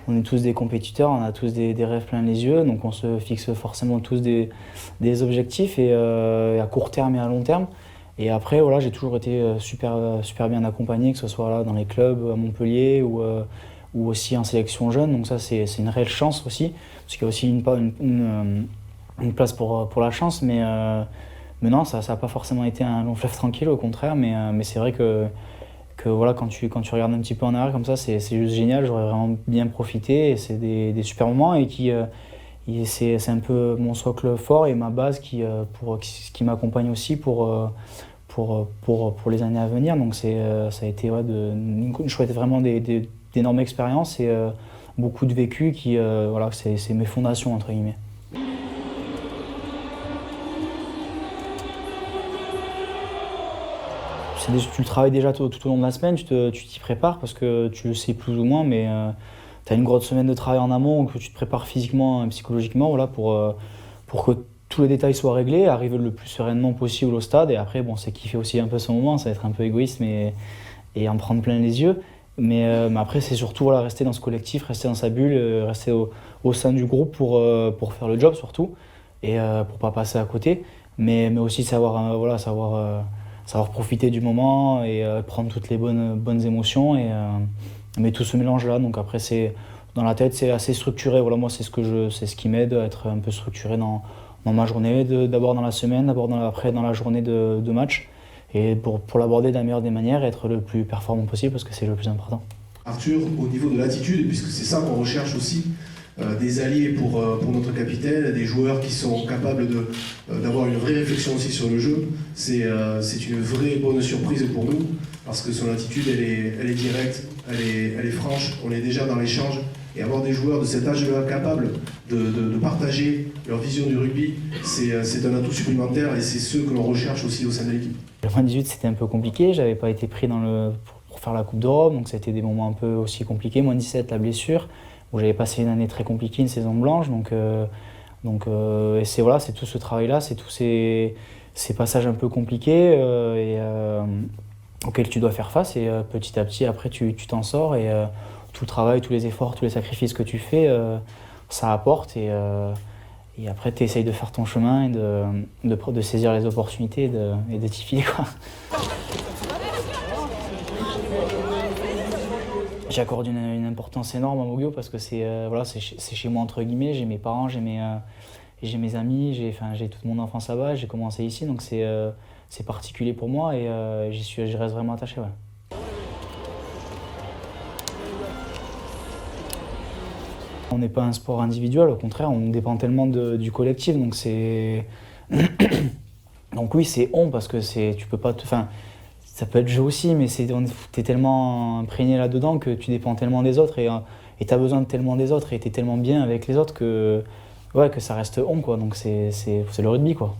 On est tous des compétiteurs, on a tous des rêves plein les yeux, donc on se fixe forcément tous des objectifs et à court terme et à long terme. Et après, voilà, j'ai toujours été super bien accompagné, que ce soit là, dans les clubs à Montpellier ou aussi en sélection jeune. Donc ça, c'est une réelle chance aussi, parce qu'il y a aussi une place pour la chance. Mais non, ça n'a pas forcément été un long fleuve tranquille, au contraire. Mais c'est vrai que voilà, quand tu regardes un petit peu en arrière comme ça, c'est juste génial. J'aurais vraiment bien profité et c'est des super moments c'est un peu mon socle fort et ma base qui m'accompagne aussi pour les années à venir. Donc ça a été une chouette, vraiment d'énormes expériences et beaucoup de vécu voilà, c'est mes fondations entre guillemets. Tu le travailles déjà tout au long de la semaine, tu t'y prépares parce que tu le sais plus ou moins, mais tu as une grosse semaine de travail en amont que tu te prépares physiquement et psychologiquement voilà, pour que tous les détails soient réglés, arriver le plus sereinement possible au stade. Et après, bon, c'est kiffer aussi un peu ce moment, ça va être un peu égoïste et en prendre plein les yeux. Mais après, c'est surtout voilà, rester dans ce collectif, rester dans sa bulle, rester au sein du groupe pour faire le job surtout et pour pas passer à côté. Mais aussi savoir profiter du moment et prendre toutes les bonnes émotions. Mais tout ce mélange-là, donc après, dans la tête, c'est assez structuré. Voilà, moi, c'est ce qui m'aide à être un peu structuré dans ma journée, d'abord dans la semaine, après dans la journée de match. Et pour l'aborder de la meilleure des manières et être le plus performant possible parce que c'est le plus important. Arthur, au niveau de l'attitude, puisque c'est ça qu'on recherche aussi, des alliés pour notre capitaine, des joueurs qui sont capables d'avoir une vraie réflexion aussi sur le jeu, c'est une vraie bonne surprise pour nous, parce que son attitude, elle est directe, elle est franche, on est déjà dans l'échange, et avoir des joueurs de cet âge-là capables de partager leur vision du rugby, c'est un atout supplémentaire et c'est ce que l'on recherche aussi au sein de l'équipe. Le moins 18, c'était un peu compliqué, j'avais pas été pris pour faire la Coupe d'Europe, donc c'était des moments un peu aussi compliqués. Moins 17, la blessure, où j'avais passé une année très compliquée, une saison blanche, et c'est tout ce travail-là, c'est tous ces passages un peu compliqués auxquels tu dois faire face, et petit à petit, après, tu t'en sors, et tout le travail, tous les efforts, tous les sacrifices que tu fais, ça apporte, et après, tu essayes de faire ton chemin et de saisir les opportunités et de t'y filer, quoi. J'accorde une importance énorme à Moguio parce que c'est chez moi entre guillemets, j'ai mes parents, j'ai mes amis, j'ai toute mon enfance là-bas, j'ai commencé ici donc c'est particulier pour moi et j'y reste vraiment attaché. Ouais. On n'est pas un sport individuel, au contraire, on dépend tellement du collectif donc donc oui, c'est parce que tu peux pas ça peut être jeu aussi, mais t'es tellement imprégné là-dedans que tu dépends tellement des autres et t'as besoin de tellement des autres et t'es tellement bien avec les autres que ça reste quoi. Donc c'est le rugby, quoi.